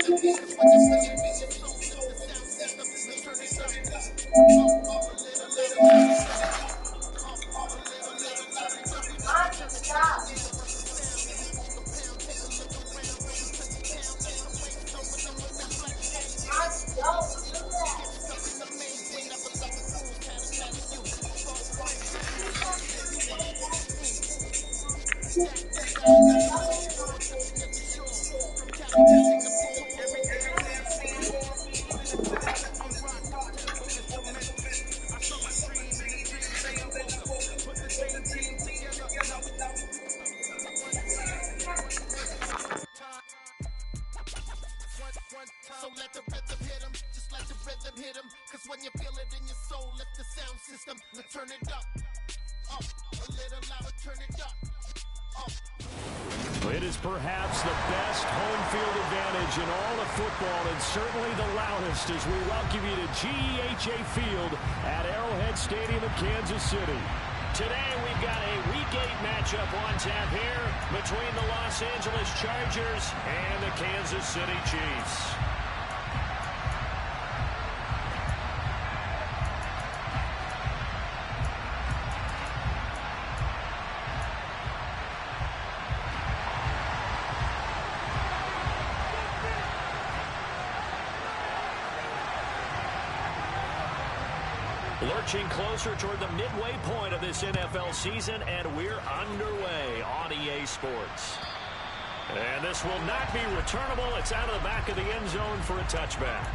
So let the rhythm hit 'em, just let the rhythm hit 'em. Cause when you feel it in your soul, lift the sound system. Let's turn it up, a little louder, turn it up. It is perhaps the best home field advantage in all of football, and certainly the loudest as we welcome you to GEHA Field at Arrowhead Stadium in Kansas City. Today we've got a Week 8 matchup on tap here between the Los Angeles Chargers and the Kansas City Chiefs. Lurching closer toward the midway point of this NFL season, and we're underway on EA Sports. And this will not be returnable. It's out of the back of the end zone for a touchback.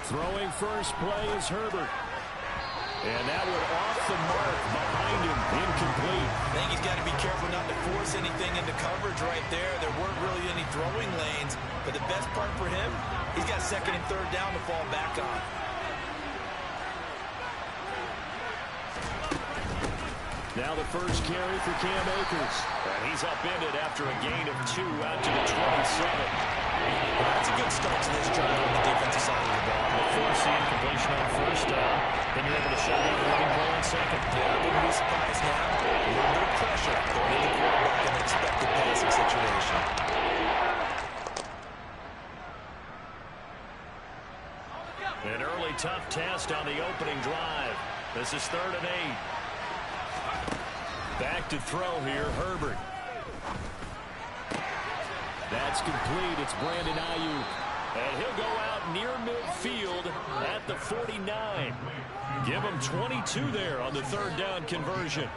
Throwing first play is Herbert. And that one off the mark behind him, incomplete. I think he's got to be careful not to force anything into coverage right there. There weren't really any throwing lanes. But the best part for him, he's got second and third down to fall back on. Now the first carry for Cam Akers. And he's upended after a gain of 2 out to the 27. That's a good start to this drive on the defensive side of the ball. Before seeing completion on first down, then you're able to shut down the running play on second. Yeah, I wouldn't be surprised now. A little bit of pressure going into the quarterback in an expected passing situation. An early tough test on the opening drive. This is 3rd and 8. Back to throw here, Herbert. That's complete. It's Brandon Ayuk. And he'll go out near midfield at the 49. Give him 22 there on the 3rd down conversion.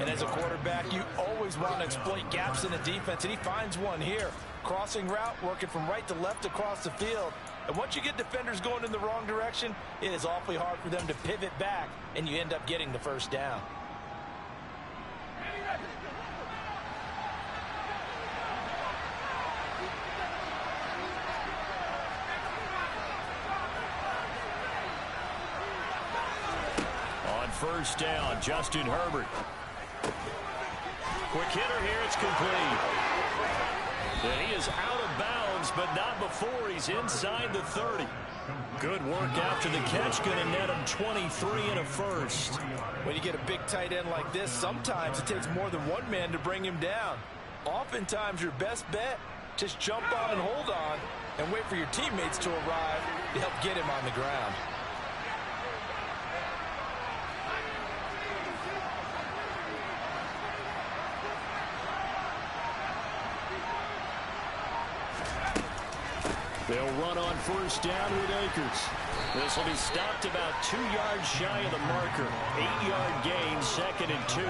And as a quarterback, you always want to exploit gaps in the defense, and he finds one here. Crossing route, working from right to left across the field. And once you get defenders going in the wrong direction, it is awfully hard for them to pivot back, and you end up getting the first down. First down, Justin Herbert. Quick hitter here, it's complete. And he is out of bounds, but not before he's inside the 30. Good work after the catch, going to net him 23 and a first. When you get a big tight end like this, sometimes it takes more than one man to bring him down. Oftentimes, your best bet, just jump on and hold on and wait for your teammates to arrive to help get him on the ground. They'll run on first down with Akers. This will be stopped about 2 yards shy of the marker. 8-yard gain, 2nd and 2.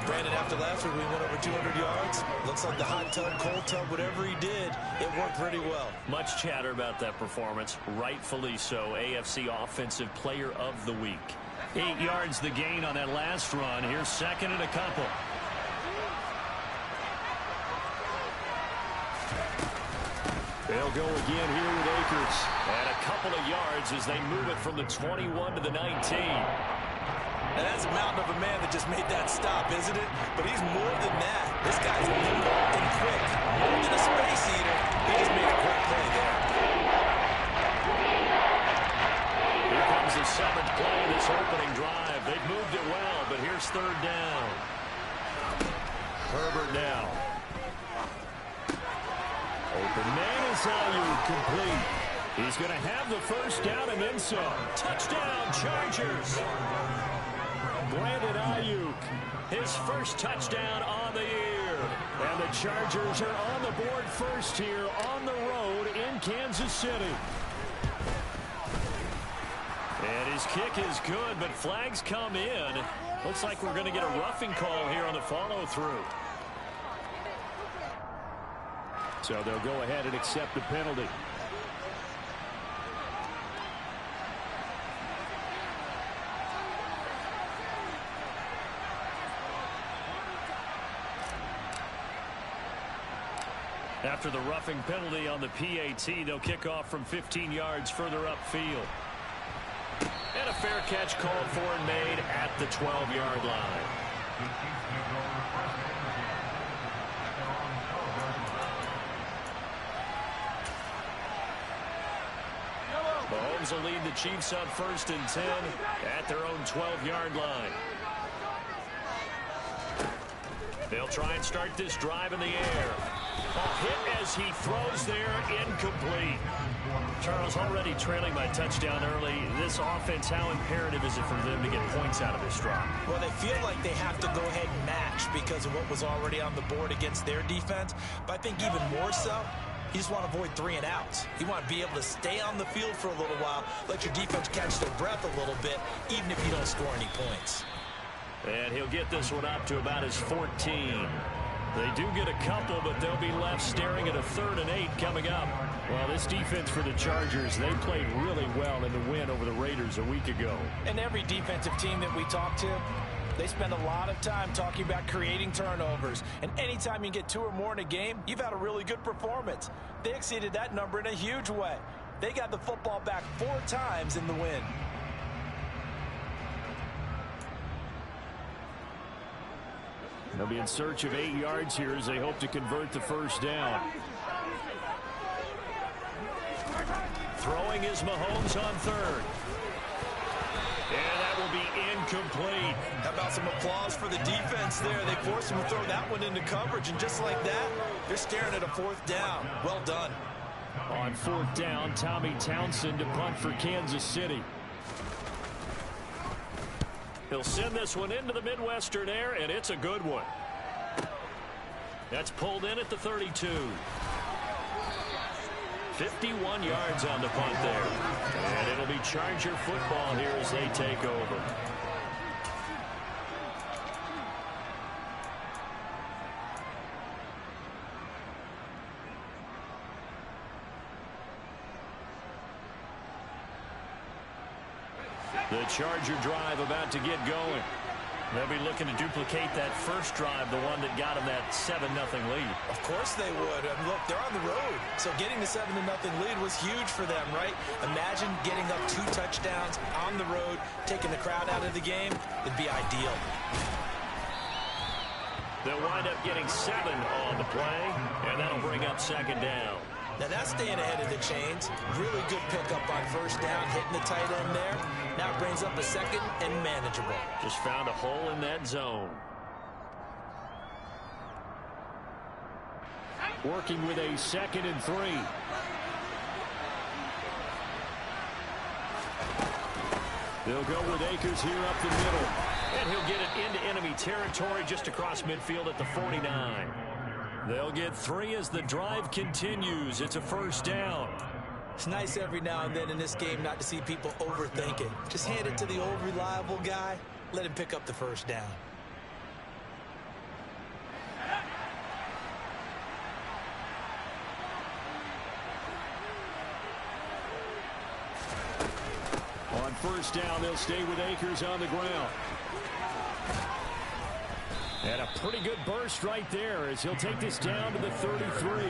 Brandon, after last week, we went over 200 yards. Looks like the hot tub, cold tub, whatever he did, it worked pretty well. Much chatter about that performance. Rightfully so. AFC Offensive Player of the Week. 8 yards the gain on that last run. Here's 2nd and a couple. They'll go again here with Akers. And a couple of yards as they move it from the 21 to the 19. And that's a mountain of a man that just made that stop, isn't it? But he's more than that. This guy's nimble and quick. More than a space eater. He just made a great play there. Here comes the 7th play of this opening drive. They've moved it well, but here's 3rd down. Herbert now. Open man is Ayuk, complete. He's going to have the 1st down and then some. Touchdown, Chargers. Brandon Ayuk, his 1st touchdown on the year. And the Chargers are on the board first here on the road in Kansas City. And his kick is good, but flags come in. Looks like we're going to get a roughing call here on the follow-through. So they'll go ahead and accept the penalty. After the roughing penalty on the PAT, they'll kick off from 15 yards further upfield. And a fair catch called for and made at the 12-yard line. Mahomes will lead the Chiefs on 1st and 10 at their own 12-yard line. They'll try and start this drive in the air. A hit as he throws there, incomplete. Charles, already trailing by touchdown early. This offense, how imperative is it for them to get points out of this drive? Well, they feel like they have to go ahead and match because of what was already on the board against their defense. But I think even more so, you just want to avoid 3 and outs. You want to be able to stay on the field for a little while, let your defense catch their breath a little bit, even if you don't score any points. And he'll get this one up to about his 14. They do get a couple, but they'll be left staring at a 3rd and 8 coming up. Well, this defense for the Chargers, they played really well in the win over the Raiders a week ago. And every defensive team that we talk to, they spend a lot of time talking about creating turnovers. And anytime you get 2 or more in a game, you've had a really good performance. They exceeded that number in a huge way. They got the football back 4 times in the win. They'll be in search of 8 yards here as they hope to convert the 1st down. Throwing is Mahomes on 3rd. And that will be incomplete. How about some applause for the defense there? They forced him to throw that one into coverage, and just like that, they're staring at a 4th down. Well done. On 4th down, Tommy Townsend to punt for Kansas City. He'll send this one into the Midwestern air, and it's a good one. That's pulled in at the 32. 51 yards on the punt there. And it'll be Charger football here as they take over. The Charger drive about to get going. They'll be looking to duplicate that first drive, the one that got them that 7-0 lead. Of course they would. I mean, look, they're on the road. So getting the 7-0 lead was huge for them, right? Imagine getting up 2 touchdowns on the road, taking the crowd out of the game. It'd be ideal. They'll wind up getting 7 on the play, and that'll bring up 2nd down. Now that's staying ahead of the chains. Really good pickup on 1st down, hitting the tight end there. Now it brings up a 2nd and manageable. Just found a hole in that zone. Working with a 2nd and 3. They'll go with Akers here up the middle. And he'll get it into enemy territory just across midfield at the 49. They'll get 3 as the drive continues. It's a 1st down. It's nice every now and then in this game not to see people overthink it. Just hand it to the old reliable guy. Let him pick up the 1st down. On 1st down, they'll stay with Akers on the ground. And a pretty good burst right there as he'll take this down to the 33.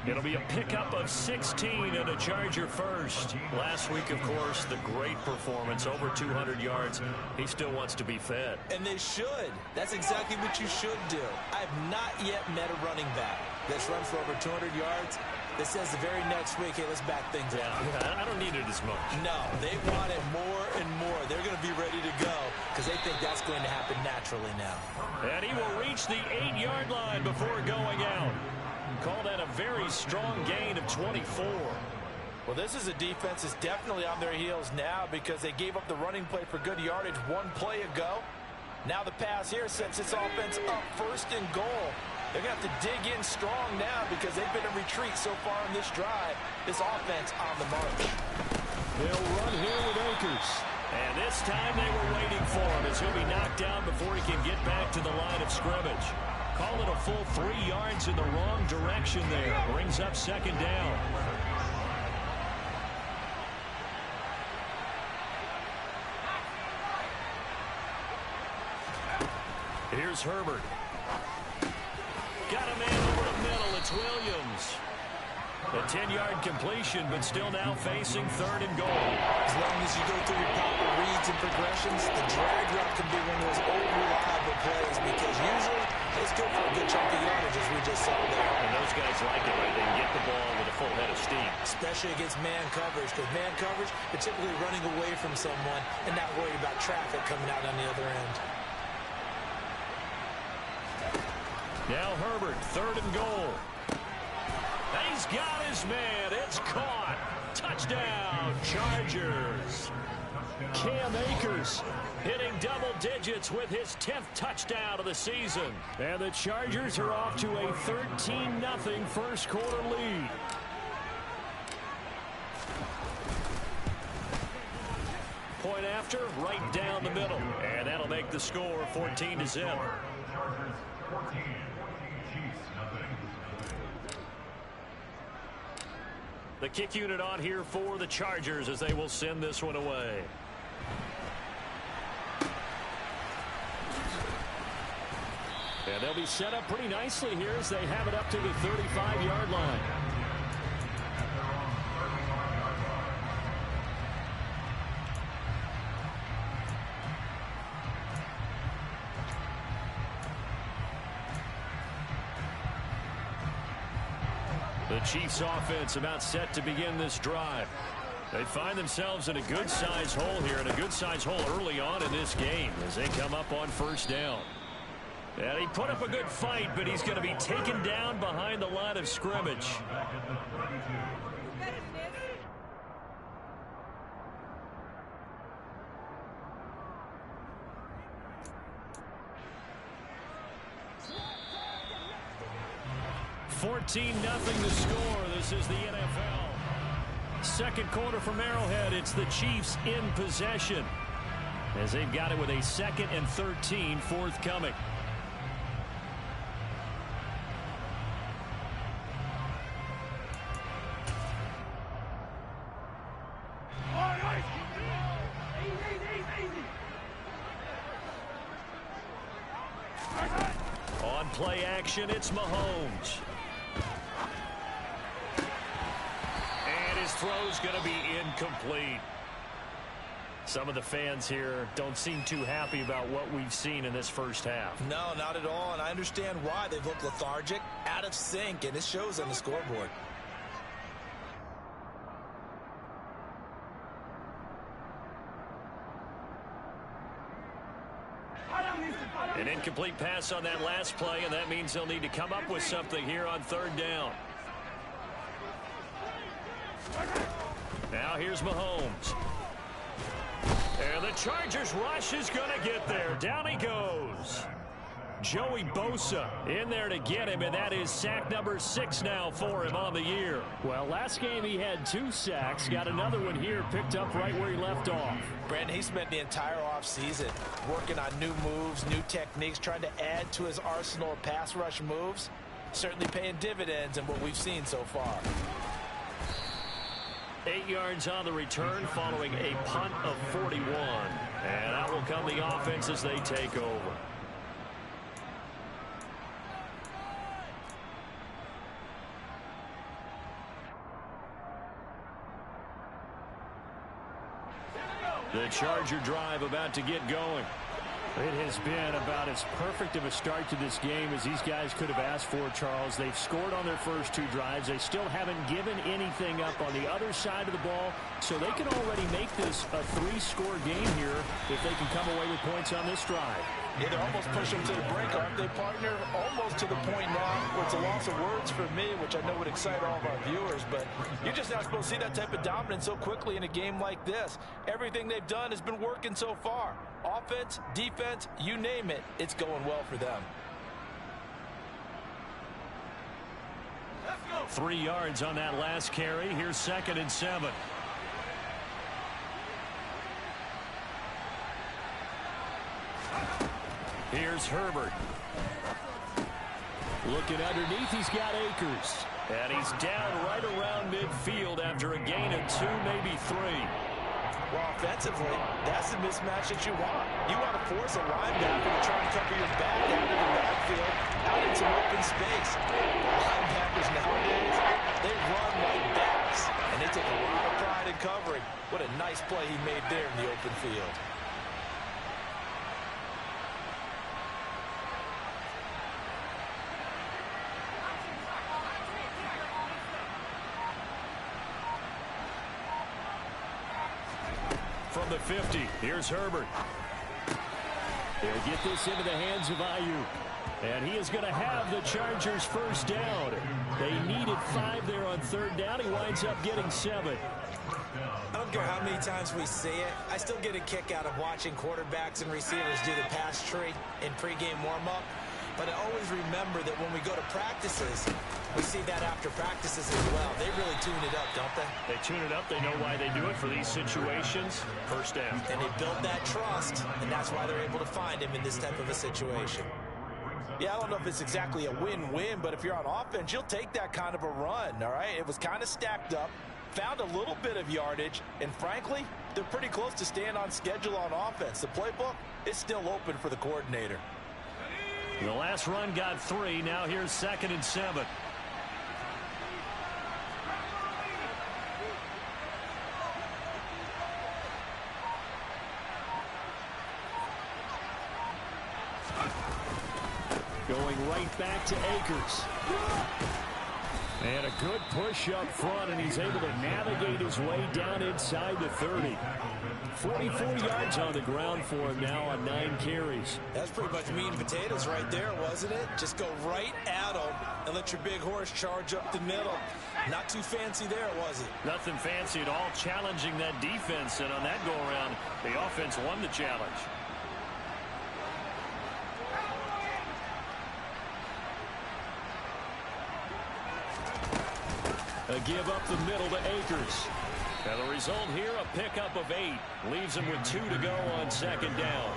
It'll be a pickup of 16 and a Charger first. Last week, of course, the great performance, over 200 yards. He still wants to be fed. And they should. That's exactly what you should do. I have not yet met a running back that's run for over 200 yards that says the very next week, hey, let's back things up. Yeah, I don't need it as much. No, they want it more and more. They're going to be ready to go because they think that's going to happen naturally now. And he will reach the 8-yard line before going out. Call that a very strong gain of 24. Well, this is a defense that's definitely on their heels now because they gave up the running play for good yardage one play ago. Now the pass here sets this offense up 1st and goal. They're going to have to dig in strong now because they've been in retreat so far on this drive. This offense on the march. They'll run here with Akers. And this time they were waiting for him as he'll be knocked down before he can get back to the line of scrimmage. Call it a full 3 yards in the wrong direction there. Brings up 2nd down. Here's Herbert. Got a man over the middle. It's Williams. A 10-yard completion, but still now facing 3rd and goal. As long as you go through your proper reads and progressions, the drag route can be one of those old reliable plays because usually it's good for a good chunk of yardage, as we just saw there. And those guys like it, right? They can get the ball with a full head of steam. Especially against man coverage, because man coverage, they're typically running away from someone and not worried about traffic coming out on the other end. Now Herbert, 3rd and goal. He's got his man. It's caught. Touchdown, Chargers. Cam Akers hitting double digits with his 10th touchdown of the season. And the Chargers are off to a 13-0 first quarter lead. Point after, right down the middle. And that'll make the score 14-0. The kick unit on here for the Chargers as they will send this one away. And they'll be set up pretty nicely here as they have it up to the 35-yard line. The Chiefs offense about set to begin this drive. They find themselves in a good-sized hole here, and a good-sized hole early on in this game as they come up on 1st down. And he put up a good fight, but he's going to be taken down behind the line of scrimmage. $14-0 the score. This is the NFL. 2nd quarter from Arrowhead. It's the Chiefs in possession as they've got it with a 2nd and 13 forthcoming. On play action, it's Mahomes. And his throw's going to be incomplete. Some of the fans here don't seem too happy about what we've seen in this first half. No, not at all, and I understand why. They've looked lethargic, out of sync, and it shows on the scoreboard. An incomplete pass on that last play, and that means they'll need to come up with something here on 3rd down. Now here's Mahomes. And the Chargers rush is going to get there. Down he goes. Joey Bosa in there to get him, and that is sack number 6 now for him on the year. Well, last game he had 2 sacks. Got another one here picked up right where he left off. Brandon, he spent the entire offseason working on new moves, new techniques, trying to add to his arsenal of pass rush moves. Certainly paying dividends in what we've seen so far. 8 yards on the return following a punt of 41. And out will come the offense as they take over. The Charger drive about to get going. It has been about as perfect of a start to this game as these guys could have asked for, Charles. They've scored on their first 2 drives. They still haven't given anything up on the other side of the ball, so they can already make this a 3-score game here if they can come away with points on this drive. Yeah, they're almost pushing to the brink, aren't they, partner? Almost to the point now where it's a loss of words for me, which I know would excite all of our viewers, but you're just not supposed to see that type of dominance so quickly in a game like this. Everything they've done has been working so far. Offense, defense, you name it, it's going well for them. 3 yards on that last carry. Here's 2nd and 7. Here's Herbert. Looking underneath, he's got Akers. And he's down right around midfield after a gain of 2, maybe 3. Well, offensively, that's the mismatch that you want. You want to force a linebacker to try and cover your back out of the backfield, out in some open space. Linebackers nowadays, they run like backs, and they take a lot of pride in covering. What a nice play he made there in the open field. From the 50, here's Herbert. He'll get this into the hands of Ayuk. And he is going to have the Chargers first down. They needed 5 there on 3rd down. He winds up getting 7. I don't care how many times we see it. I still get a kick out of watching quarterbacks and receivers do the pass tree in pregame warm-up. But I always remember that when we go to practices, we see that after practices as well. They really tune it up, don't they? They tune it up. They know why they do it for these situations. First down. And they build that trust, and that's why they're able to find him in this type of a situation. Yeah, I don't know if it's exactly a win-win, but if you're on offense, you'll take that kind of a run, all right? It was kind of stacked up, found a little bit of yardage, and frankly, they're pretty close to staying on schedule on offense. The playbook is still open for the coordinator. The last run got 3. Now here's 2nd and 7. Going right back to Akers. And a good push up front, and he's able to navigate his way down inside the 30. 44 yards on the ground for him now on 9 carries. That's pretty much meat and potatoes right there, wasn't it? Just go right at him and let your big horse charge up the middle. Not too fancy there, was it? Nothing fancy at all, challenging that defense, and on that go-around, the offense won the challenge. A give up the middle to Akers. And the result here, a pickup of 8. Leaves him with 2 to go on 2nd down.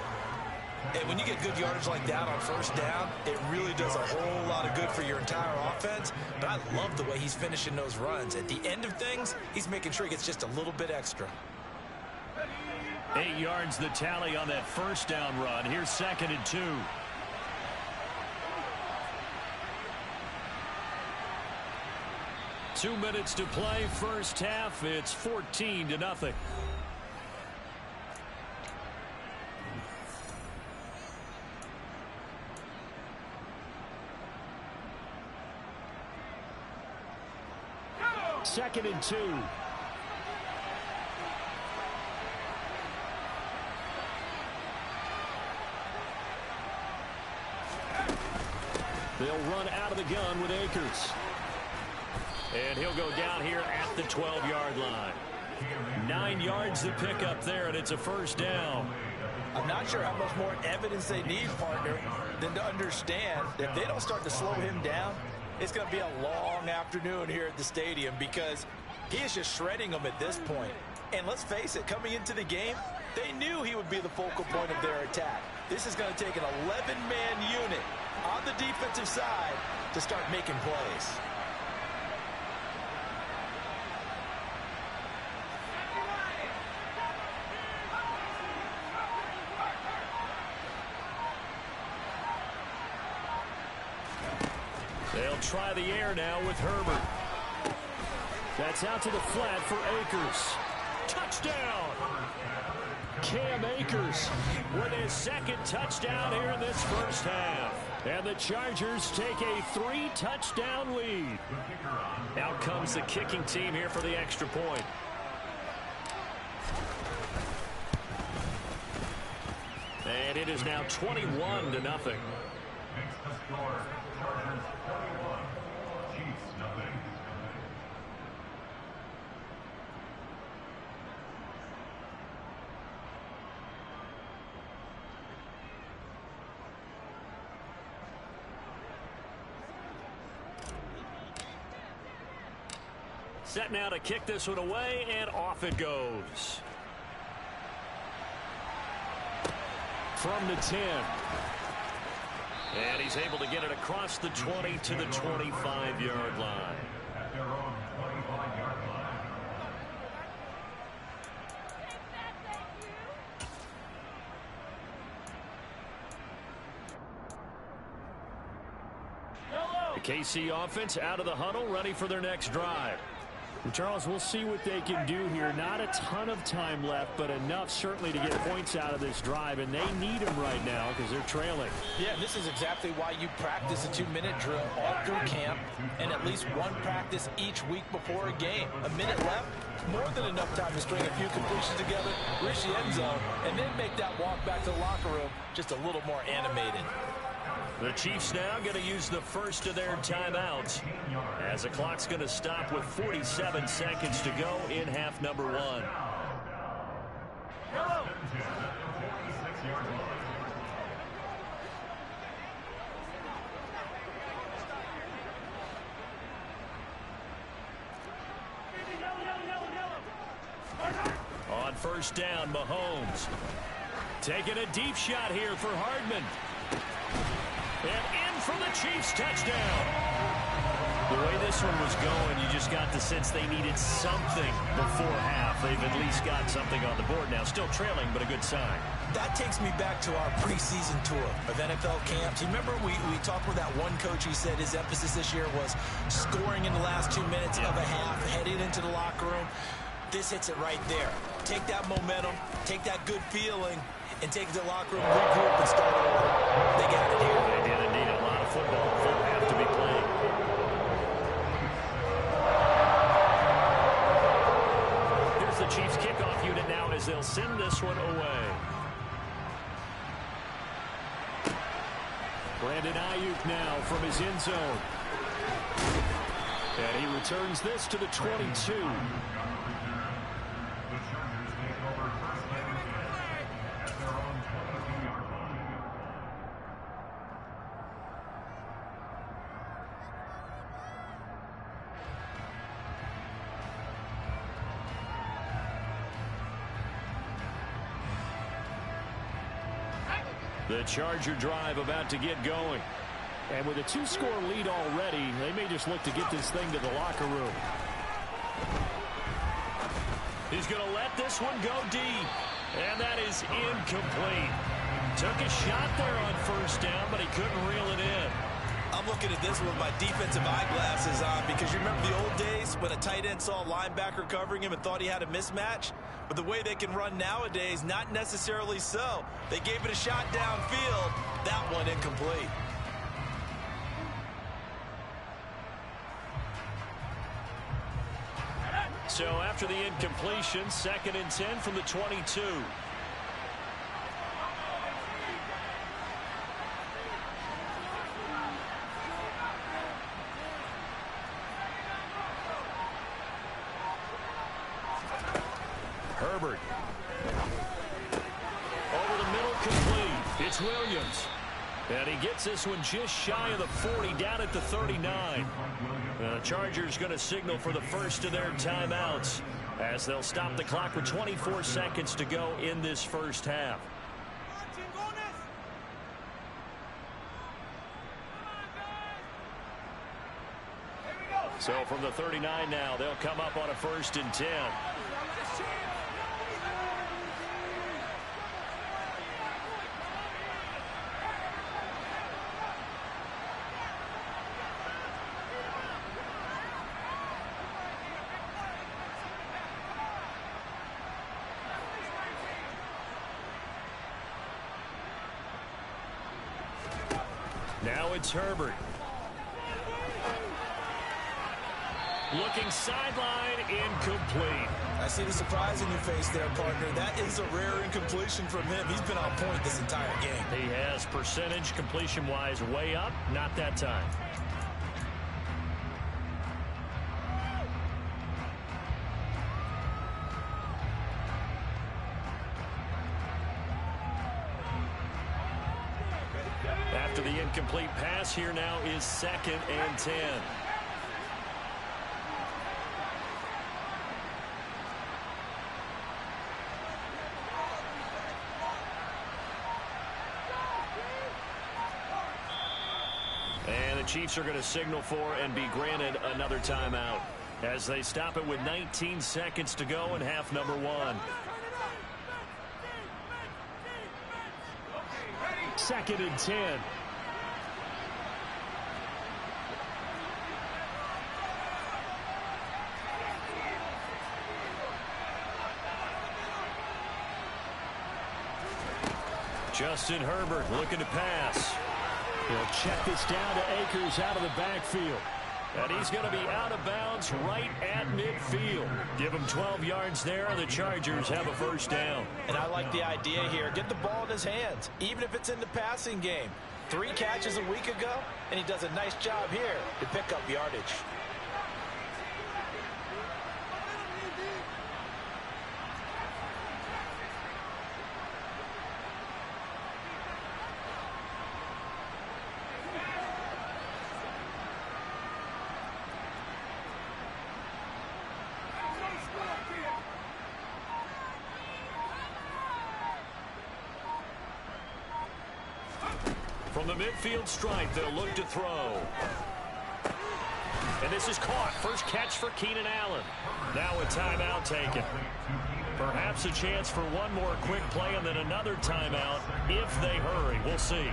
And when you get good yardage like that on 1st down, it really does a whole lot of good for your entire offense. But I love the way he's finishing those runs. At the end of things, he's making sure he gets just a little bit extra. 8 yards the tally on that 1st down run. Here's 2nd and 2. Two minutes to play, first half. It's 14-0. Second and 2. They'll run out of the gun with Akers. And he'll go down here at the 12-yard line. 9 yards to pick up there, and it's a first down. I'm not sure how much more evidence they need, partner, than to understand that if they don't start to slow him down, it's going to be a long afternoon here at the stadium because he is just shredding them at this point. And let's face it, coming into the game, they knew he would be the focal point of their attack. This is going to take an 11-man unit on the defensive side to start making plays. They'll try the air now with Herbert. That's out to the flat for Akers. Touchdown! Cam Akers with his second touchdown here in this first half. And the Chargers take a 3-touchdown lead. Out comes the kicking team here for the extra point. And it is now 21-0. Set now to kick this one away, and off it goes. From the 10. And he's able to get it across the 20 to the 25-yard line. At their own 25-yard line. The KC offense out of the huddle, ready for their next drive. Charles, we'll see what they can do here. Not a ton of time left, but enough certainly to get points out of this drive, and they need them right now because they're trailing. Yeah, this is exactly why you practice a 2-minute drill all through camp and at least one practice each week before a game. A minute left, more than enough time to string a few completions together, reach the end zone, and then make that walk back to the locker room just a little more animated. The Chiefs now going to use the first of their timeouts as the clock's going to stop with 47 seconds to go in half number 1. On first down, Mahomes taking a deep shot here for Hardman. And in for the Chiefs, touchdown. The way this one was going, you just got the sense they needed something before half. They've at least got something on the board now. Still trailing, but a good sign. That takes me back to our preseason tour of NFL camps. You remember we talked with that one coach. He said his emphasis this year was scoring in the last 2 minutes of a half, heading into the locker room. This hits it right there. Take that momentum, take that good feeling, and take it to the locker room, regroup, and start over. They got it here. They did indeed. A lot of football full half to be played. Here's the Chiefs kickoff unit now as they'll send this one away. Brandon Ayuk now from his end zone. And he returns this to the 22. The Charger drive about to get going. And with a 2-score lead already, they may just look to get this thing to the locker room. He's going to let this one go deep. And that is incomplete. Took a shot there on first down, but he couldn't reel it in. I'm looking at this with my defensive eyeglasses on because you remember the old days when a tight end saw a linebacker covering him and thought he had a mismatch? But the way they can run nowadays, not necessarily so. They gave it a shot downfield. That one incomplete. So after the incompletion, 2nd and 10 from the 22. Herbert. Over the middle, complete. It's Williams. And he gets this one just shy of the 40, down at the 39. The Chargers going to signal for the first of their timeouts as they'll stop the clock with 24 seconds to go in this first half. So from the 39 now, they'll come up on a 1st and 10. Now it's Herbert. Looking sideline, incomplete. I see the surprise in your face there, partner. That is a rare incompletion from him. He's been on point this entire game. He has percentage completion-wise way up, not that time. After the incomplete pass, here now is 2nd and 10. And the Chiefs are going to signal for and be granted another timeout as they stop it with 19 seconds to go in half number 1. 2nd and 10. Justin Herbert looking to pass. He'll check this down to Akers out of the backfield. And he's going to be out of bounds right at midfield. Give him 12 yards there, and the Chargers have a first down. And I like the idea here. Get the ball in his hands, even if it's in the passing game. 3 catches a week ago, and he does a nice job here to pick up yardage. From the midfield stripe, they'll look to throw. And this is caught. First catch for Keenan Allen. Now a timeout taken. Perhaps a chance for one more quick play and then another timeout if they hurry. We'll see.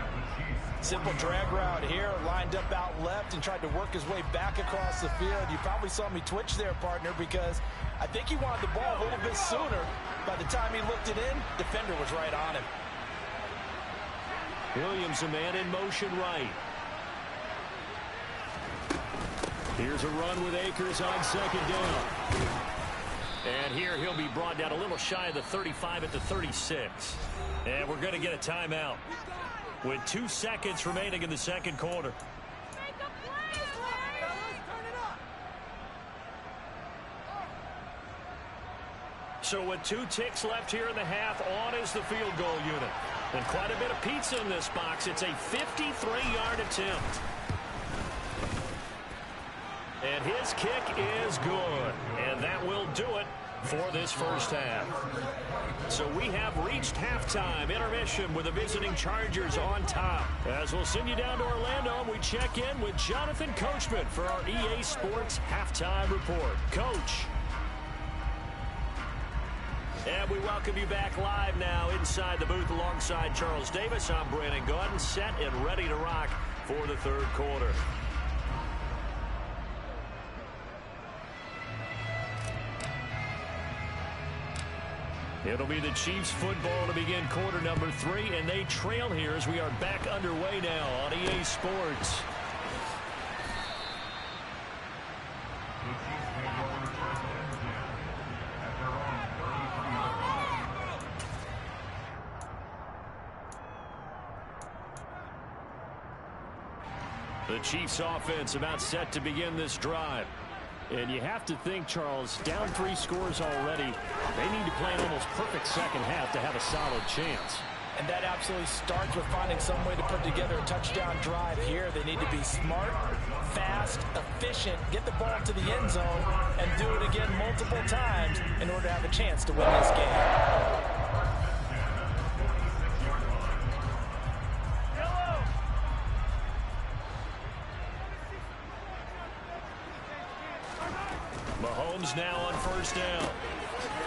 Simple drag route here, lined up out left and tried to work his way back across the field. You probably saw me twitch there, partner, because I think he wanted the ball a little bit sooner. By the time he looked it in, defender was right on him. Williams, a man in motion right. Here's a run with Akers on 2nd down. And here he'll be brought down a little shy of the 35 at the 36. And we're going to get a timeout with 2 seconds remaining in the 2nd quarter. So with 2 ticks left here in the half, on is the field goal unit. And quite a bit of pizza in this box. It's a 53-yard attempt. And his kick is good. And that will do it for this first half. So we have reached halftime intermission with the visiting Chargers on top. As we'll send you down to Orlando, and we check in with Jonathan Coachman for our EA Sports Halftime Report. Coach. And we welcome you back live now inside the booth alongside Charles Davis. I'm Brandon Gaudin, set and ready to rock for the 3rd quarter. It'll be the Chiefs football to begin quarter number 3, and they trail here as we are back underway now on EA Sports. The Chiefs offense about set to begin this drive. And you have to think, Charles, down 3 scores already. They need to play an almost perfect second half to have a solid chance. And that absolutely starts with finding some way to put together a touchdown drive here. They need to be smart, fast, efficient, get the ball to the end zone, and do it again multiple times in order to have a chance to win this game. Mahomes now on first down.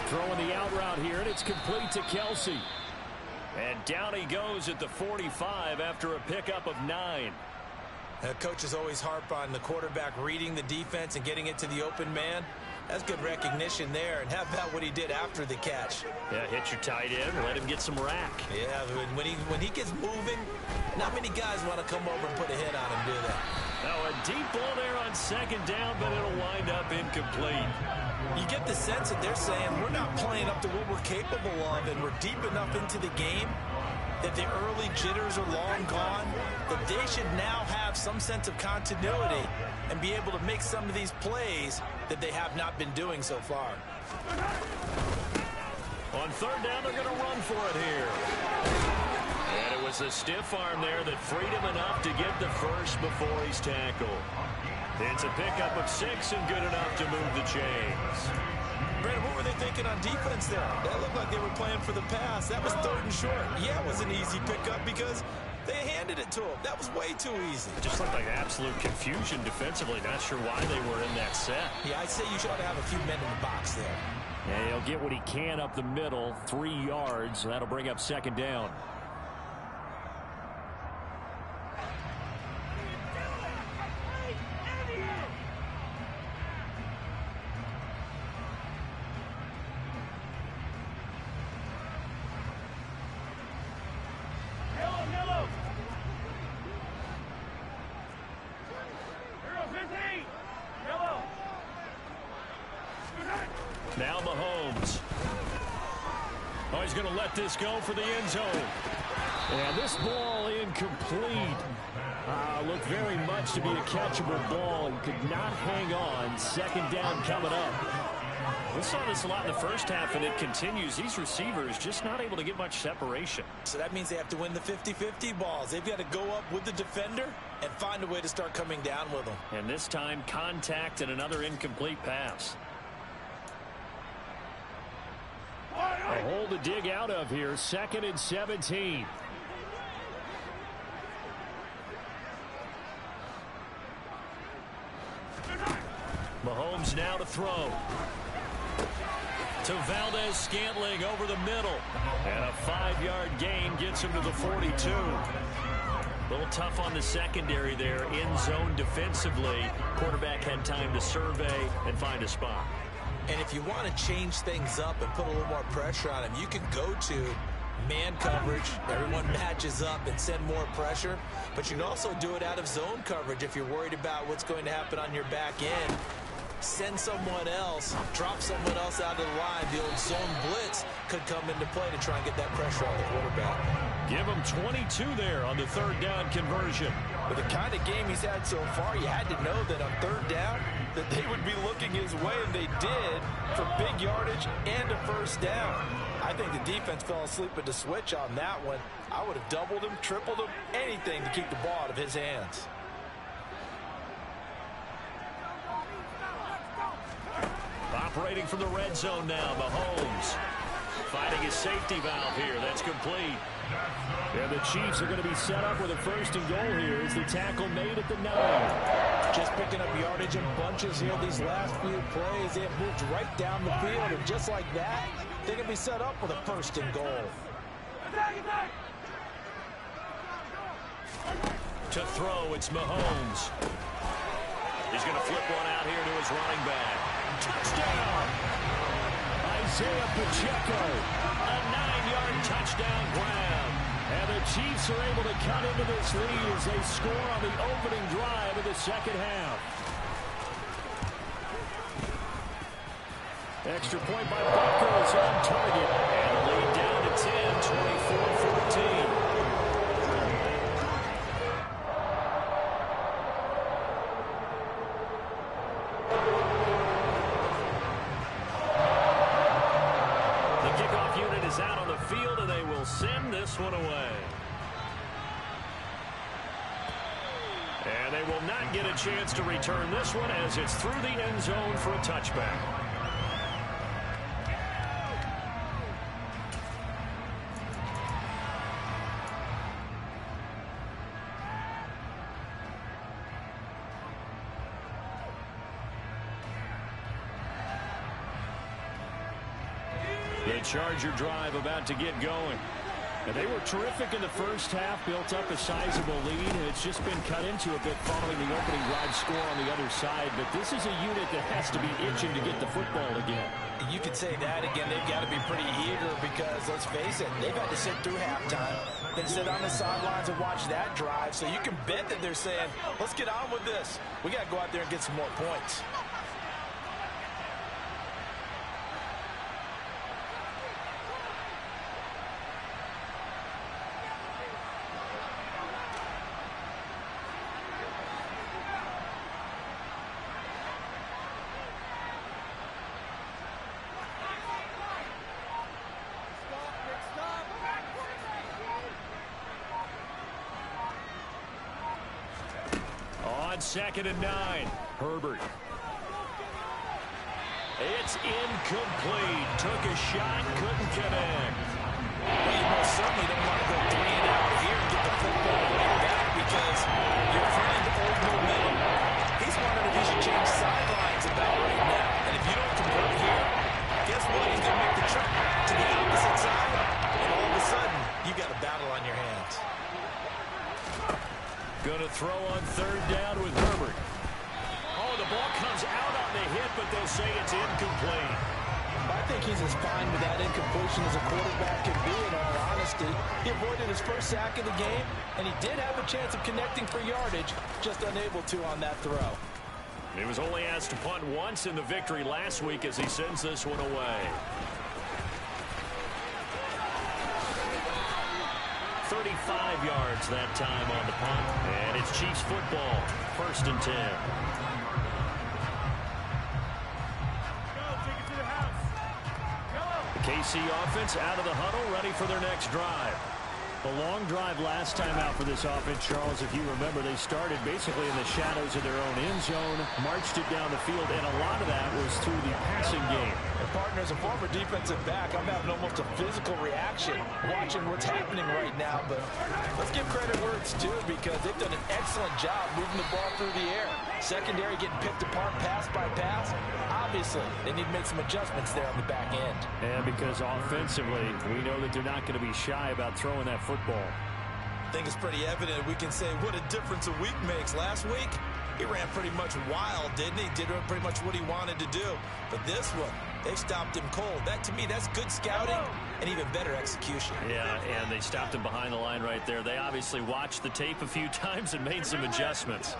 Throwing the out route here, and it's complete to Kelsey. And down he goes at the 45 after a pickup of 9. Coaches always harp on the quarterback reading the defense and getting it to the open man. That's good recognition there. And how about what he did after the catch? Yeah, hit your tight end, let him get some rack. Yeah, when he gets moving, not many guys want to come over and put a hit on him, do they? Now a deep ball there on second down, but it'll wind up incomplete. You get the sense that they're saying we're not playing up to what we're capable of, and we're deep enough into the game that the early jitters are long gone, that they should now have some sense of continuity and be able to make some of these plays that they have not been doing so far. On third down, they're going to run for it here. And it was a stiff arm there that freed him enough to get the first before he's tackled. It's a pickup of 6 and good enough to move the chains. Brandon, what were they thinking on defense there? That looked like they were playing for the pass. That was third and short. Yeah, it was an easy pickup because they handed it to him. That was way too easy. It just looked like absolute confusion defensively. Not sure why they were in that set. Yeah, I'd say you should have a few men in the box there. And he'll get what he can up the middle, 3 yards. That'll bring up second down. Now Mahomes. Oh, he's going to let this go for the end zone. And this ball incomplete. Looked very much to be a catchable ball. He could not hang on. Second down coming up. We saw this a lot in the first half, and it continues. These receivers just not able to get much separation. So that means they have to win the 50-50 balls. They've got to go up with the defender and find a way to start coming down with them. And this time, contact and another incomplete pass. A hole to dig out of here. 2nd and 17. Mahomes now to throw. To Valdez-Scantling over the middle. And a 5-yard gain gets him to the 42. A little tough on the secondary there. In zone defensively. Quarterback had time to survey and find a spot. And if you want to change things up and put a little more pressure on him, you can go to man coverage. Everyone matches up and send more pressure. But you can also do it out of zone coverage if you're worried about what's going to happen on your back end. Send someone else, drop someone else out of the line. The old zone blitz could come into play to try and get that pressure on the quarterback. Give him 22 there on the third down conversion. With the kind of game he's had so far, you had to know that on third down that they would be looking his way, and they did, for big yardage and a first down. I think the defense fell asleep at the switch on that one. I would have doubled him, tripled him, anything to keep the ball out of his hands. Operating from the red zone now, Mahomes. Finding his safety valve here. That's complete. And the Chiefs are going to be set up with a 1st and goal here as the tackle made at the 9. Just picking up yardage in bunches here these last few plays. They have moved right down the field, and just like that, they're going to be set up with a 1st and goal. To throw, it's Mahomes. He's going to flip one out here to his running back. Touchdown! Isaiah Pacheco. A 9-yard touchdown grab. And the Chiefs are able to cut into this lead as they score on the opening drive of the second half. Extra point by Butker is on target. And the lead down to 10, 24-14. Out on the field, and they will send this one away. And they will not get a chance to return this one as it's through the end zone for a touchback. The Charger drive about to get going. And they were terrific in the first half, built up a sizable lead, and it's just been cut into a bit following the opening drive score on the other side. But this is a unit that has to be itching to get the football again. You could say that again. They've got to be pretty eager because, let's face it, they've had to sit through halftime, then sit on the sidelines and watch that drive. So you can bet that they're saying, let's get on with this. We got to go out there and get some more points. Second and 9. Herbert. It's incomplete. Took a shot, couldn't connect. Well, you most certainly don't want to go 3 and out here and get the football way back because your friend, Old Momentum, he's wondering if he should change sidelines about right now. And if you don't convert here, guess what? He's going to make the trip to the opposite side. And all of a sudden, you got a battle on your hands. Going to throw on third down with Herbert. Oh, the ball comes out on the hit, but they'll say it's incomplete. I think he's as fine with that incompletion as a quarterback can be, in all honesty. He avoided his first sack of the game, and he did have a chance of connecting for yardage, just unable to on that throw. He was only asked to punt once in the victory last week as he sends this one away. 35 yards that time on the punt. And it's Chiefs football. 1st and 10. The KC offense out of the huddle, ready for their next drive. The long drive last time out for this offense, Charles, if you remember, they started basically in the shadows of their own end zone, marched it down the field, and a lot of that was through the passing game. And partner, as a former defensive back, I'm having almost a physical reaction watching what's happening right now. But let's give credit where it's due because they've done an excellent job moving the ball through the air. Secondary getting picked apart pass by pass. Obviously, they need to make some adjustments there on the back end. And because offensively, we know that they're not going to be shy about throwing that football. I think it's pretty evident. We can say what a difference a week makes. Last week, he ran pretty much wild, didn't he? Did pretty much what he wanted to do. But this one, they stopped him cold. That, to me, that's good scouting and even better execution. Yeah, and they stopped him behind the line right there. They obviously watched the tape a few times and made some adjustments.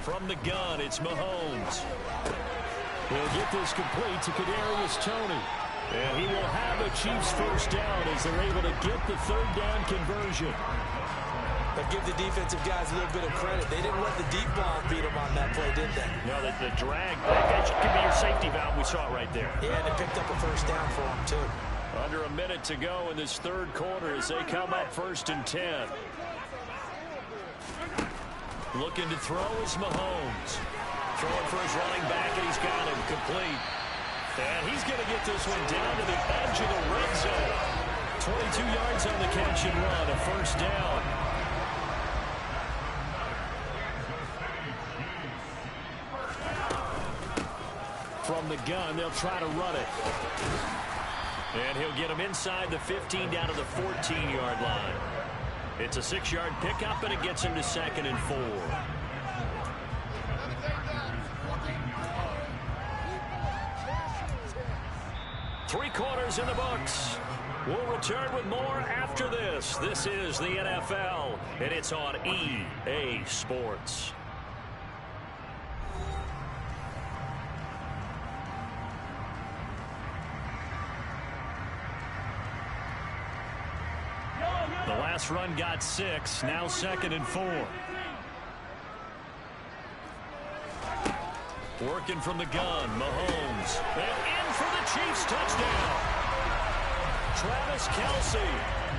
From the gun, it's Mahomes. He'll get this complete to Kadarius Toney. And he will have a Chiefs first down as they're able to get the third down conversion. But give the defensive guys a little bit of credit. They didn't let the deep ball beat them on that play, did they? No, the drag, that could be your safety valve. We saw it right there. Yeah, and they picked up a first down for them, too. Under a minute to go in this third quarter as they come up 1st and 10. Looking to throw is Mahomes. Throwing for his running back, and he's got him complete. And he's going to get this one down to the edge of the red zone. 22 yards on the catch and run, a first down. From the gun, they'll try to run it. And he'll get him inside the 15 down to the 14-yard line. It's a 6-yard pickup, and it gets him to 2nd and 4. Three quarters in the books. We'll return with more after this. This is the NFL, and it's on EA Sports. The last run got 6, now 2nd and 4. Working from the gun, Mahomes. And in for the Chiefs touchdown. Travis Kelce,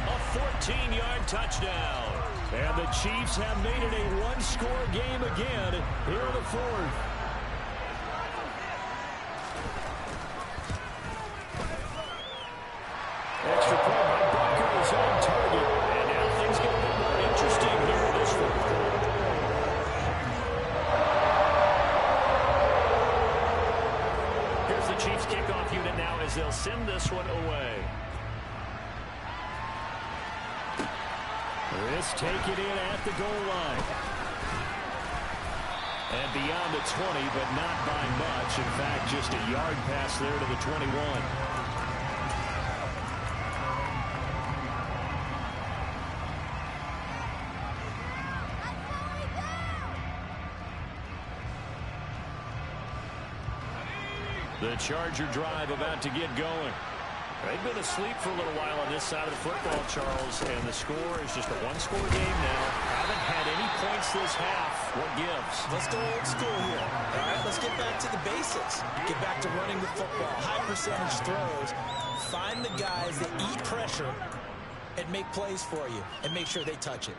a 14-yard touchdown. And the Chiefs have made it a one-score game again here in the fourth. Extra point by Bucker is on target. And now things get a little more interesting here in this fourth quarter. Here's the Chiefs kickoff unit now as they'll send this one away. pass taken in at the goal line. And beyond the 20, but not by much. In fact, just a yard pass there to the 21. The Charger drive about to get going. They've been asleep for a little while on this side of the football, Charles, and the score is just a one-score game now. Haven't had any points this half. What gives? Let's go old school here. All right, let's get back to the basics. Get back to running the football, high percentage throws. Find the guys that eat pressure and make plays for you and make sure they touch it.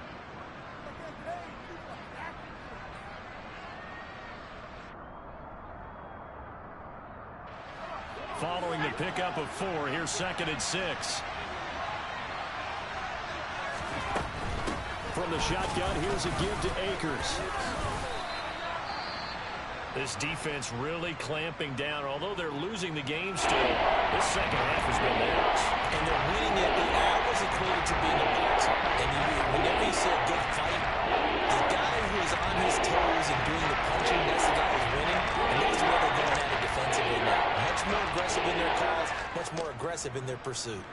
Following the pickup of 4, here's 2nd and 6. From the shotgun, here's a give to Akers. This defense really clamping down. Although they're losing the game still, this second half has been theirs. And they're winning it. The hours equated to being a boxer. And whenever you see a good fight, the guy who is on his toes and doing the punching, that's the guy who's winning. And that's where they're going at it defensively now. Much more aggressive in their calls, much more aggressive in their pursuit.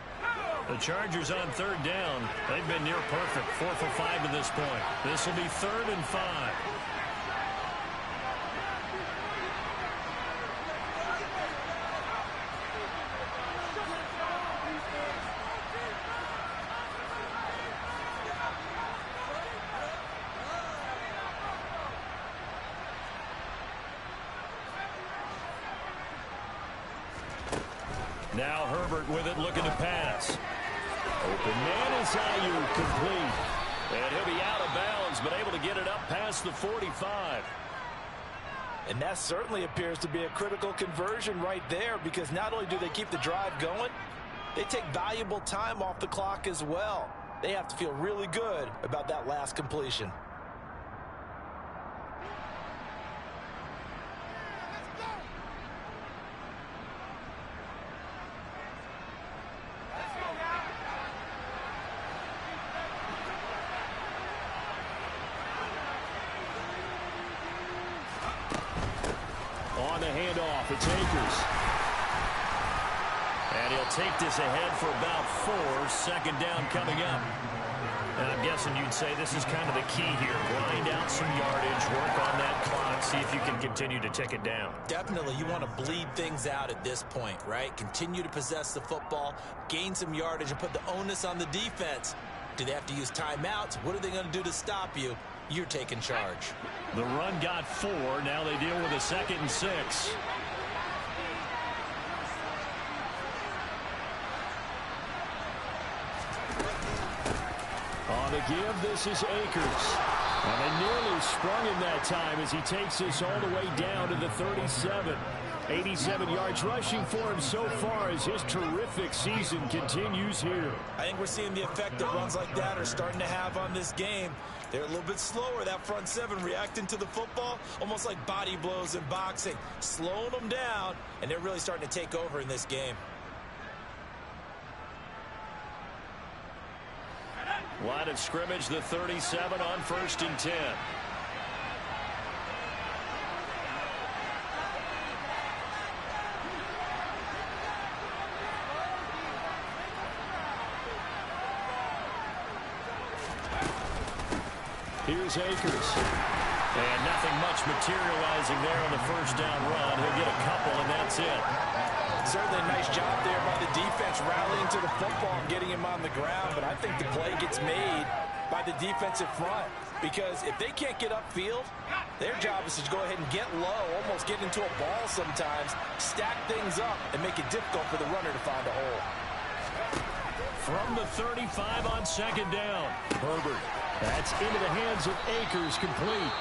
The Chargers on 3rd down. They've been near perfect. 4 for 5 to this point. This will be 3rd and 5. Now Herbert with it, looking to pass. Open man is Ayuk, complete. And he'll be out of bounds, but able to get it up past the 45. And that certainly appears to be a critical conversion right there, because not only do they keep the drive going, they take valuable time off the clock as well. They have to feel really good about that last completion. On the handoff, it's Akers. And he'll take this ahead for about 4. 2nd down coming up. And I'm guessing you'd say this is kind of the key here. Grind out some yardage, work on that clock, see if you can continue to tick it down. Definitely, you want to bleed things out at this point, right? Continue to possess the football, gain some yardage, and put the onus on the defense. Do they have to use timeouts? What are they going to do to stop you? You're taking charge. The run got 4. Now they deal with a 2nd and 6. On the give, this is Akers. And they nearly sprung him that time as he takes this all the way down to the 37. 87 yards rushing for him so far as his terrific season continues here. I think we're seeing the effect that runs like that are starting to have on this game. They're a little bit slower, that front 7 reacting to the football, almost like body blows in boxing, slowing them down, and they're really starting to take over in this game. Line of scrimmage, the 37 on 1st and 10. Here's Akers. And nothing much materializing there on the 1st down run. He'll get a couple, and that's it. Certainly a nice job there by the defense rallying to the football and getting him on the ground, but I think the play gets made by the defensive front, because if they can't get upfield, their job is to go ahead and get low, almost get into a ball sometimes, stack things up, and make it difficult for the runner to find a hole. From the 35 on 2nd down, Herbert. That's into the hands of Akers, complete.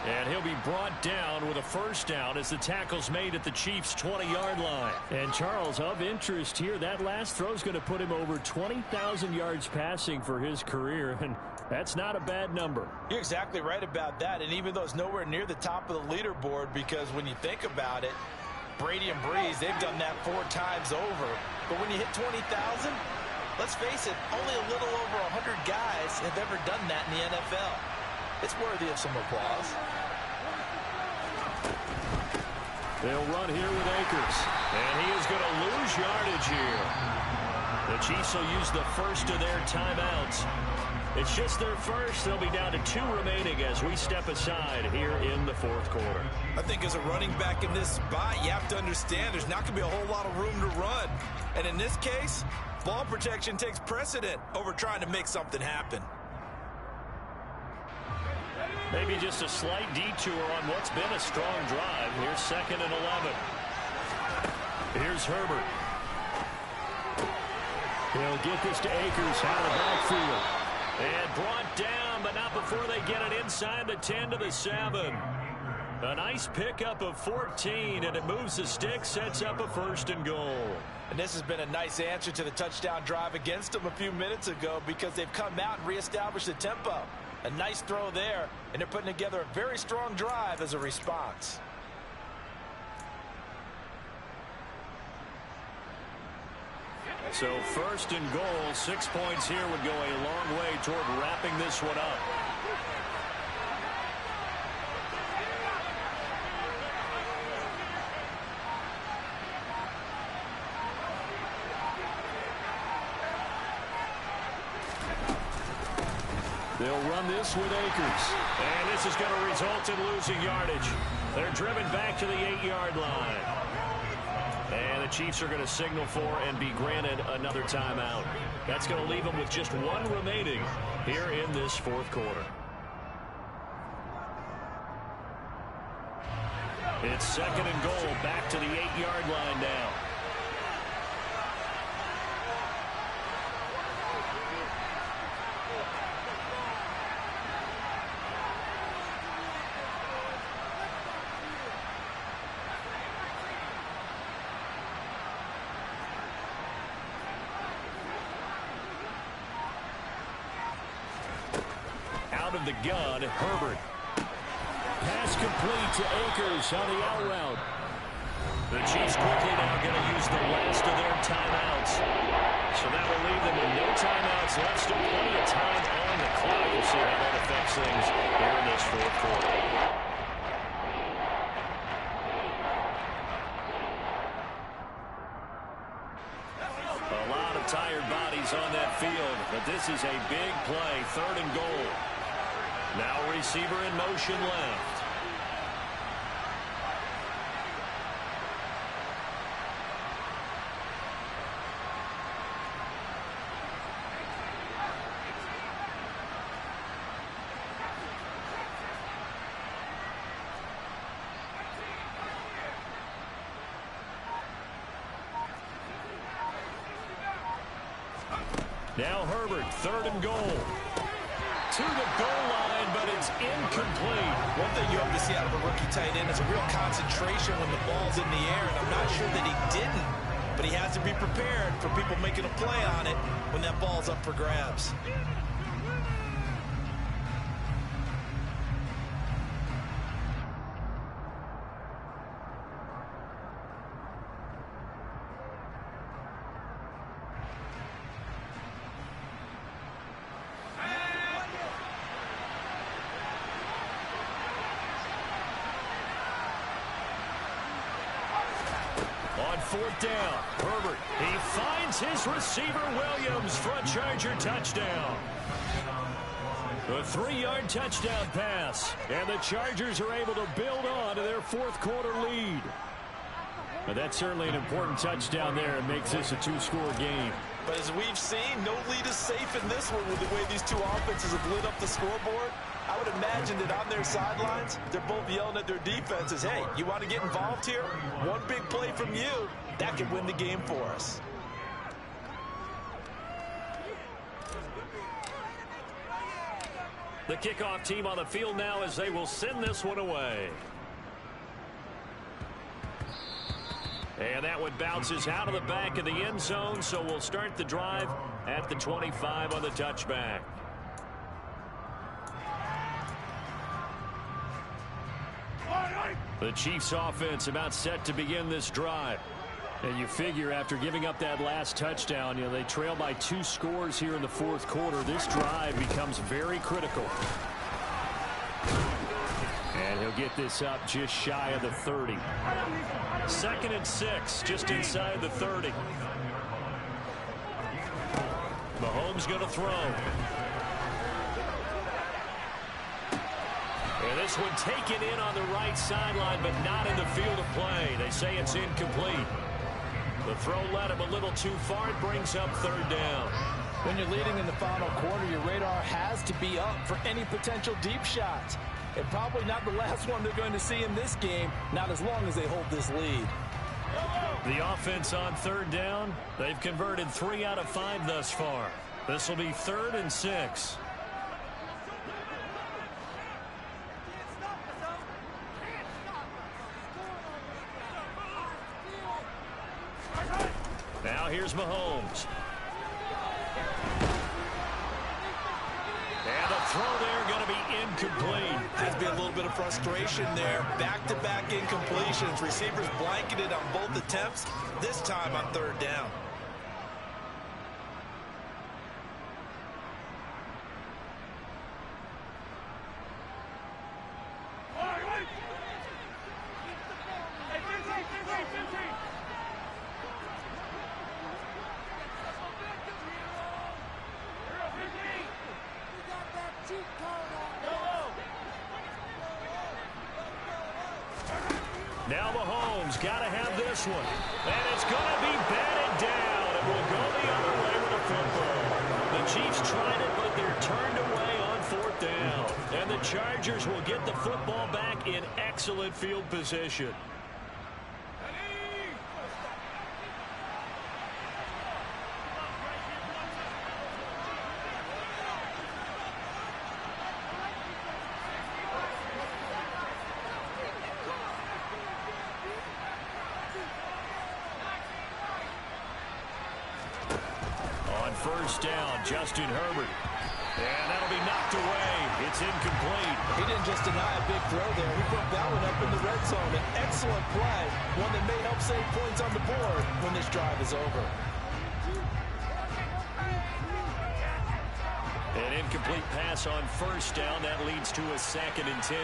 And he'll be brought down with a 1st down as the tackle's made at the Chiefs' 20-yard line. And Charles, of interest here, that last throw's going to put him over 20,000 yards passing for his career, and that's not a bad number. You're exactly right about that, and even though it's nowhere near the top of the leaderboard, because when you think about it, Brady and Breeze, they've done that 4 times over. But when you hit 20,000, Let's face it, only a little over 100 guys have ever done that in the NFL. It's worthy of some applause. They'll run here with Akers. And he is going to lose yardage here. The Chiefs will use the first of their timeouts. It's just their first. They'll be down to 2 remaining as we step aside here in the fourth quarter. I think as a running back in this spot, you have to understand there's not going to be a whole lot of room to run. And in this case, ball protection takes precedent over trying to make something happen. Maybe just a slight detour on what's been a strong drive. Here's 2nd and 11. Here's Herbert. He'll get this to Akers out of the backfield. And brought down, but not before they get it inside the 10 to the 7. A nice pickup of 14, and it moves the stick, sets up a 1st and goal. And this has been a nice answer to the touchdown drive against them a few minutes ago because they've come out and reestablished the tempo. A nice throw there, and they're putting together a very strong drive as a response. So 1st and goal, 6 points here would go a long way toward wrapping this one up. They'll run this with Akers. And this is going to result in losing yardage. They're driven back to the 8-yard line. And the Chiefs are going to signal for and be granted another timeout. That's going to leave them with just 1 remaining here in this fourth quarter. It's 2nd and goal, back to the 8-yard line now. Of the gun, Herbert. Pass complete to Akers on the out route. The Chiefs quickly now going to use the last of their timeouts. So that will leave them with no timeouts left. Still plenty of time on the clock. We'll see how that affects things here in this fourth quarter. A lot of tired bodies on that field, but this is a big play. 3rd and goal. Now receiver in motion left. Now Herbert, 3rd and goal. To the goal line, but it's incomplete. One thing you hope to see out of a rookie tight end is a real concentration when the ball's in the air, and I'm not sure that he didn't, but he has to be prepared for people making a play on it when that ball's up for grabs. On 4th down, Herbert. He finds his receiver, Williams, for a Charger touchdown. A 3-yard touchdown pass. And the Chargers are able to build on to their fourth quarter lead. But that's certainly an important touchdown there. It makes this a 2-score game. But as we've seen, no lead is safe in this one with the way these two offenses have lit up the scoreboard. I would imagine that on their sidelines, they're both yelling at their defenses, hey, you want to get involved here? One big play from you, that could win the game for us. The kickoff team on the field now as they will send this one away. And that one bounces out of the back of the end zone, so we'll start the drive at the 25 on the touchback. The Chiefs offense about set to begin this drive. And you figure after giving up that last touchdown, they trail by 2 scores here in the fourth quarter. This drive becomes very critical. And he'll get this up just shy of the 30. 2nd and 6, just inside the 30. Mahomes going to throw. And this one taken in on the right sideline, but not in the field of play. They say it's incomplete. The throw led him a little too far. It brings up 3rd down. When you're leading in the final quarter, your radar has to be up for any potential deep shots. And probably not the last one they're going to see in this game, not as long as they hold this lead. The offense on 3rd down, they've converted 3 out of 5 thus far. This will be 3rd and 6. Now here's Mahomes. And the throw there going to be incomplete. Has to be a little bit of frustration there. Back-to-back incompletions. Receivers blanketed on both attempts, this time on 3rd down. Now Mahomes got to have this one. And it's going to be batted down. It will go the other way with the football. The Chiefs tried it, but they're turned away on 4th down. And the Chargers will get the football back in excellent field position. First down, Justin Herbert. And that'll be knocked away. It's incomplete. He didn't just deny a big throw there. He put that one up in the red zone. An excellent play. One that may help save points on the board when this drive is over. An incomplete pass on first down. That leads to a 2nd and 10.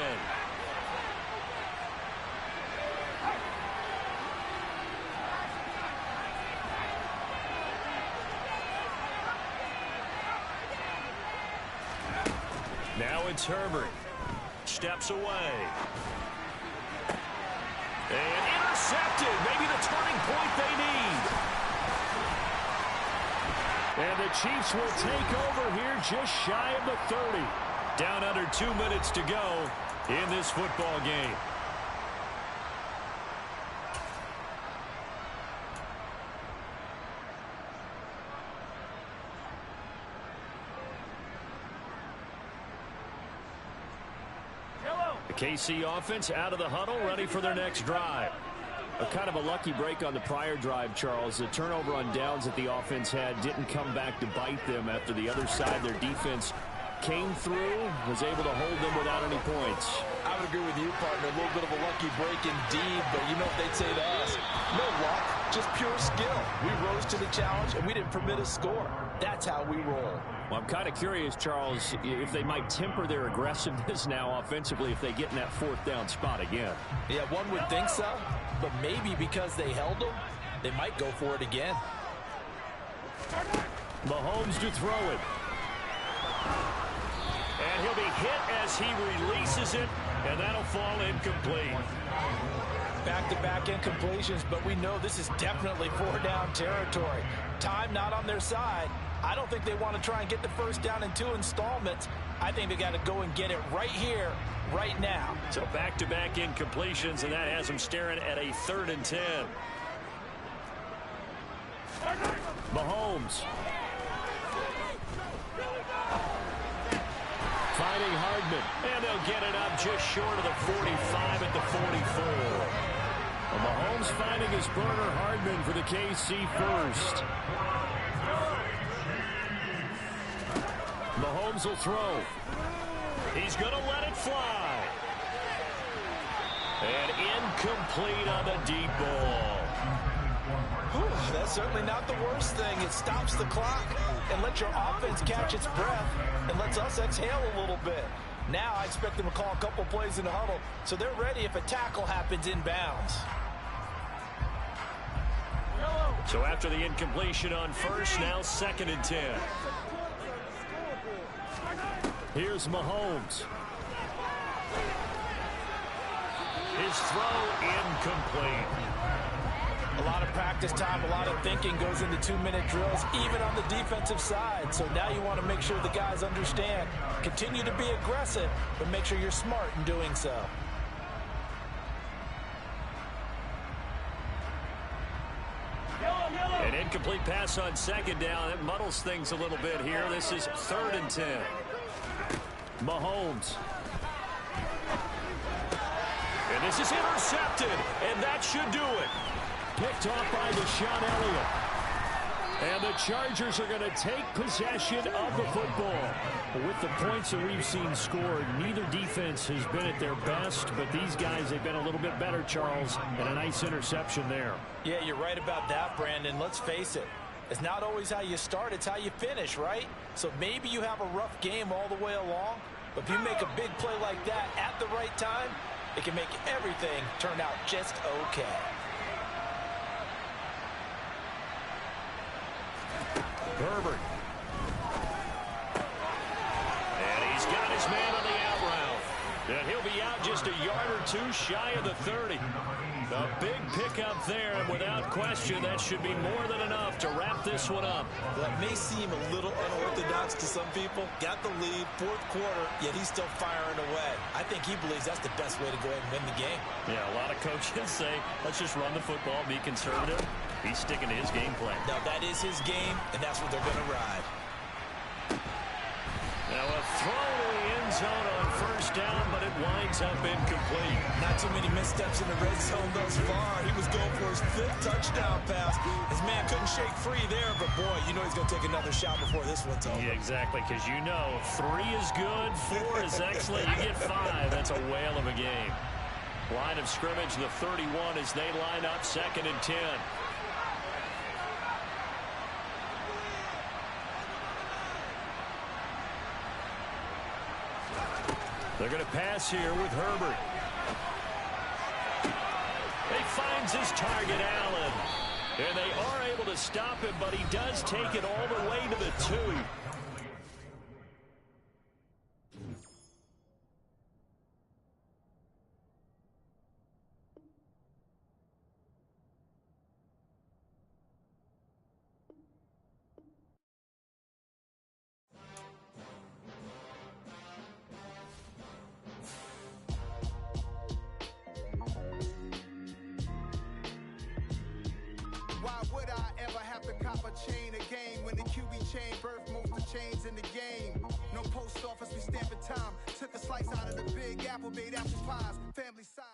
Now it's Herbert. Steps away. And intercepted. Maybe the turning point they need. And the Chiefs will take over here just shy of the 30. Down under 2 minutes to go in this football game. KC offense out of the huddle, ready for their next drive. Kind of a lucky break on the prior drive, Charles. The turnover on downs that the offense had didn't come back to bite them after the other side. Their defense came through, was able to hold them without any points. I would agree with you, partner. A little bit of a lucky break indeed, but you know what they'd say to us? No luck, just pure skill. We rose to the challenge, and we didn't permit a score. That's how we roll. Well, I'm kind of curious, Charles, if they might temper their aggressiveness now offensively if they get in that 4th down spot again. Yeah, one would think so, but maybe because they held them, they might go for it again. Mahomes to throw it. And he'll be hit as he releases it, and that'll fall incomplete. Back-to-back incompletions, but we know this is definitely 4-down territory. Time not on their side. I don't think they want to try and get the first down in 2 installments. I think they got to go and get it right here, right now. So back-to-back incompletions, and that has them staring at a 3rd and 10. Mahomes. Finding Hardman, and they'll get it up just short of the 45 at the 44. Well, Mahomes finding his burner Hardman for the KC first. Mahomes will throw. He's going to let it fly. And incomplete on the deep ball. That's certainly not the worst thing. It stops the clock and lets your offense catch its breath and lets us exhale a little bit. Now I expect them to call a couple plays in the huddle so they're ready if a tackle happens inbounds. So after the incompletion on first, now 2nd and 10. Here's Mahomes. His throw incomplete. A lot of practice time, a lot of thinking goes into 2-minute drills, even on the defensive side. So now you want to make sure the guys understand. Continue to be aggressive, but make sure you're smart in doing so. An incomplete pass on 2nd down. That muddles things a little bit here. This is 3rd and 10. Mahomes. And this is intercepted, and that should do it. Picked off by Deshaun Elliott. And the Chargers are going to take possession of the football. With the points that we've seen scored, neither defense has been at their best, but these guys have been a little bit better, Charles, and a nice interception there. Yeah, you're right about that, Brandon. Let's face it. It's not always how you start, it's how you finish, right? So maybe you have a rough game all the way along, but if you make a big play like that at the right time, it can make everything turn out just okay. Herbert. And he's got his man on the out route. And he'll be out just a yard or two shy of the 30. A big pickup there, and without question, that should be more than enough to wrap this one up. That may seem a little unorthodox to some people. Got the lead, 4th quarter, yet he's still firing away. I think he believes that's the best way to go ahead and win the game. Yeah, a lot of coaches say, let's just run the football, be conservative. He's sticking to his game plan. Now, that is his game, and that's what they're going to ride. Now a throw to the end zone on 1st down, but it winds up incomplete. Not too many missteps in the red zone thus far. He was going for his 5th touchdown pass. His man couldn't shake free there, but boy, you know he's going to take another shot before this one's over. Yeah, exactly, because you know 3 is good, 4 is excellent, you get 5. That's a whale of a game. Line of scrimmage, the 31 as they line up 2nd and 10. They're going to pass here with Herbert. He finds his target, Allen. And they are able to stop him, but he does take it all the way to the 2. Why would I ever have to cop a chain again when the QB chain birthed most of chains in the game? No post office, we stamping time. Took a slice out of the big apple, made apple pies, family size.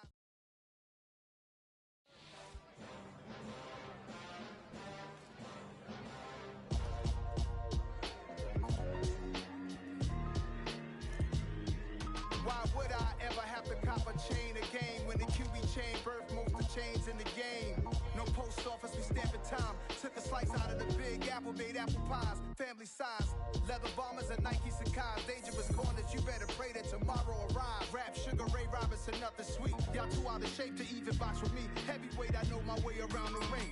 Why would I ever have to cop a chain again when the QB chain birthed most of chains in the game? No post office, we stamping time. Took a slice out of the big apple, made apple pies, family size. Leather bombers and Nike Sacai's. Dangerous corners, you better pray that tomorrow arrives. Rap, Sugar Ray Robinson, nothing sweet. Y'all too out of shape to even box with me. Heavyweight, I know my way around the ring.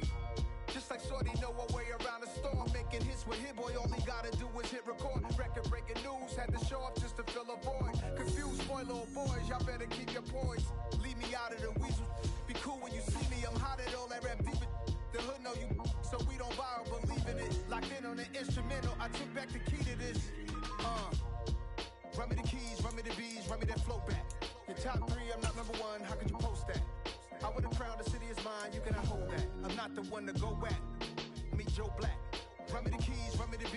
Just like Shorty know her way around the storm. Making hits with Hit Boy, all he gotta do is hit record. Record breaking news, had to show up just to fill a void. Confused boy, little boys, y'all better keep your poise. Leave me out of the weasel. Be cool when you see me, I'm hot at all that rap deep. The hood know you, so we don't borrow, believe in it. Locked in on the instrumental, I took back the key to this. Run me the keys, run me the bees, run me that flow back. Your top 3, I'm not number 1, how could you post that? I would have crowned the city is mine, you cannot hold that. I'm not the one to go back. Meet Joe Black. Run me the keys, run me the